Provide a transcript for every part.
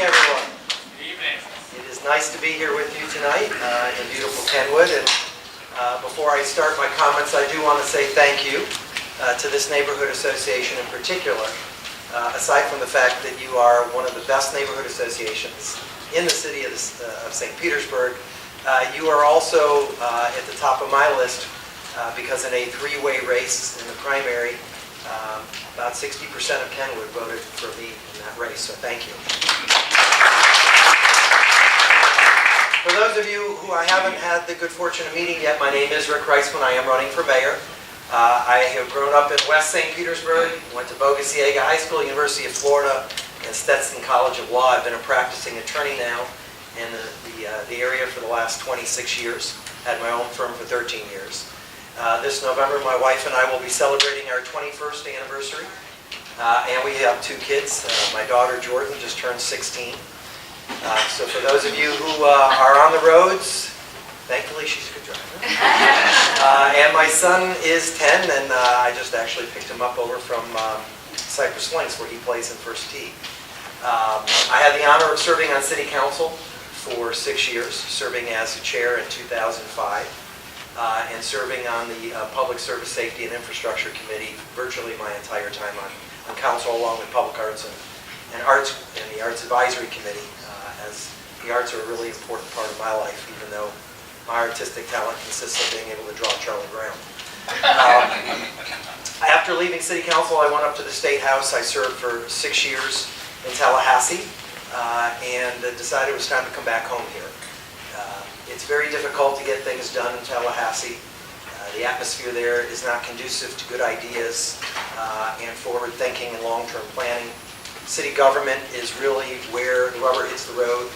everyone. Good evening. It is nice to be here with you tonight in beautiful Kenwood. And before I start my comments, I do want to say thank you to this neighborhood association in particular. Aside from the fact that you are one of the best neighborhood associations in the city of St. Petersburg, you are also at the top of my list because in a three-way race in the primary, about 60% of Kenwood voted for me in that race, so thank you. For those of you who I haven't had the good fortune of meeting yet, my name is Kriseman. I am running for mayor. I have grown up in West St. Petersburg, went to Bogosiega High School, University of Florida, and Stetson College of Law. I've been a practicing attorney now in the area for the last 26 years. Had my own firm for 13 years. This November, my wife and I will be celebrating our 21st anniversary, and we have two kids. My daughter Jordan just turned 16. So for those of you who are on the roads, thankfully she's a good driver. And my son is 10, and I just actually picked him up over from Cypress Links, where he plays in First Tee. I had the honor of serving on City Council for 6 years, serving as the chair in 2005. And serving on the Public Service Safety and Infrastructure Committee virtually my entire time on council, along with Public Arts and Arts and the Arts Advisory Committee, as the arts are a really important part of my life, even though my artistic talent consists of being able to draw Charlie Brown. After leaving City Council, I went up to the State House. I served for 6 years in Tallahassee and decided it was time to come back home here. It's very difficult to get things done in Tallahassee. The atmosphere there is not conducive to good ideas and forward thinking and long-term planning. City government is really where the rubber hits the road.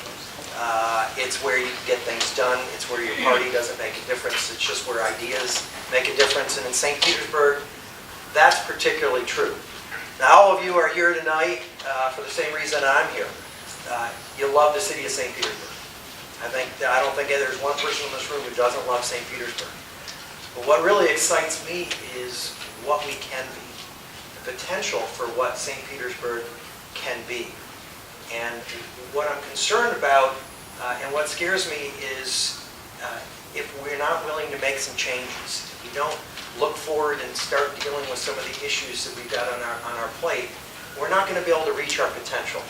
It's where you can get things done. It's where your party doesn't make a difference. It's just where ideas make a difference. And in St. Petersburg, that's particularly true. Now, all of you are here tonight for the same reason I'm here. You love the city of St. Petersburg. I don't think there's one person in this room who doesn't love St. Petersburg. But what really excites me is what we can be, the potential for what St. Petersburg can be. And what I'm concerned about and what scares me is if we're not willing to make some changes, if we don't look forward and start dealing with some of the issues that we've got on our plate, we're not going to be able to reach our potential.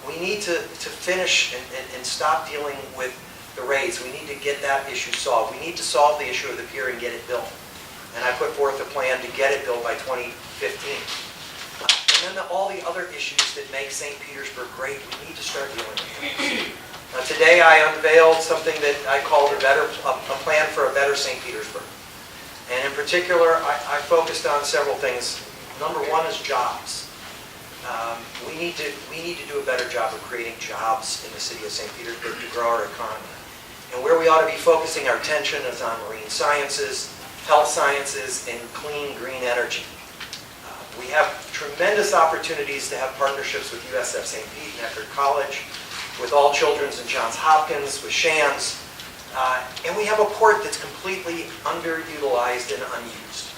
We need to finish and stop dealing with the raids. We need to get that issue solved. We need to solve the issue of the pier and get it built. And I put forth a plan to get it built by 2015. And then all the other issues that make St. Petersburg great, we need to start dealing with those. Today I unveiled something that I called a plan for a better St. Petersburg. And in particular, I focused on several things. Number one is jobs. We need to do a better job of creating jobs in the city of St. Petersburg to grow our economy. And where we ought to be focusing our attention is on marine sciences, health sciences, and clean green energy. We have tremendous opportunities to have partnerships with USF St. Pete and Eckerd College, with All Children's and Johns Hopkins, with Shands. And we have a port that's completely underutilized and unused.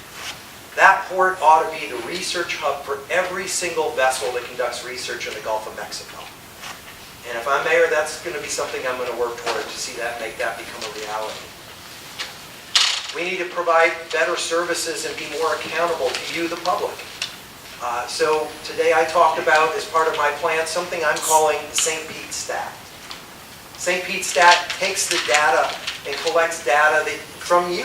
That port ought to be the research hub for every single vessel that conducts research in the Gulf of Mexico. And if I'm mayor, that's going to be something I'm going to work toward to see that, make that become a reality. We need to provide better services and be more accountable to you, the public. So today I talked about, as part of my plan, something I'm calling St. Pete Stat. St. Pete Stat takes the data and collects data from you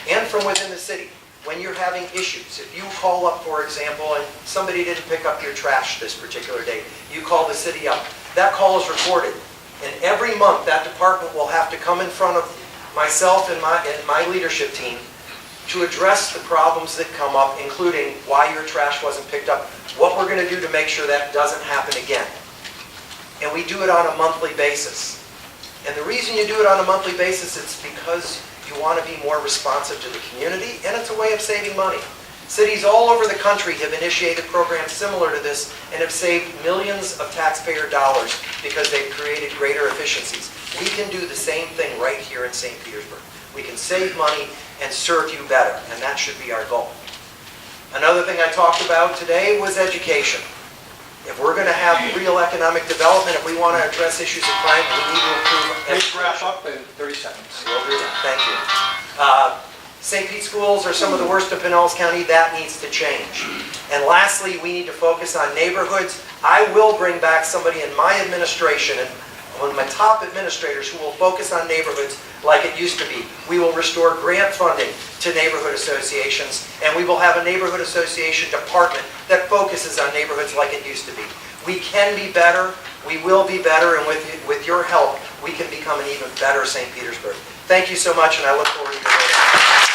and from within the city. When you're having issues, if you call up, for example, and somebody didn't pick up your trash this particular day, you call the city up. That call is recorded. And every month, that department will have to come in front of myself and my leadership team to address the problems that come up, including why your trash wasn't picked up, what we're going to do to make sure that doesn't happen again. And we do it on a monthly basis. And the reason you do it on a monthly basis, it's because you want to be more responsive to the community, and it's a way of saving money. Cities all over the country have initiated programs similar to this and have saved millions of taxpayer dollars because they've created greater efficiencies. We can do the same thing right here in St. Petersburg. We can save money and serve you better, and that should be our goal. Another thing I talked about today was education. If we're going to have real economic development, if we want to address issues of crime, we need to improve Please wrap education. up in 30 seconds. Will do that. Thank you. St. Pete schools are some of the worst in Pinellas County. That needs to change. And lastly, we need to focus on neighborhoods. I will bring back somebody in my administration, and one of my top administrators, who will focus on neighborhoods like it used to be. We will restore grant funding to neighborhood associations, and we will have a neighborhood association department that focuses on neighborhoods like it used to be. We can be better. We will be better, and with your help, we can become an even better St. Petersburg. Thank you so much, and I look forward to your vote.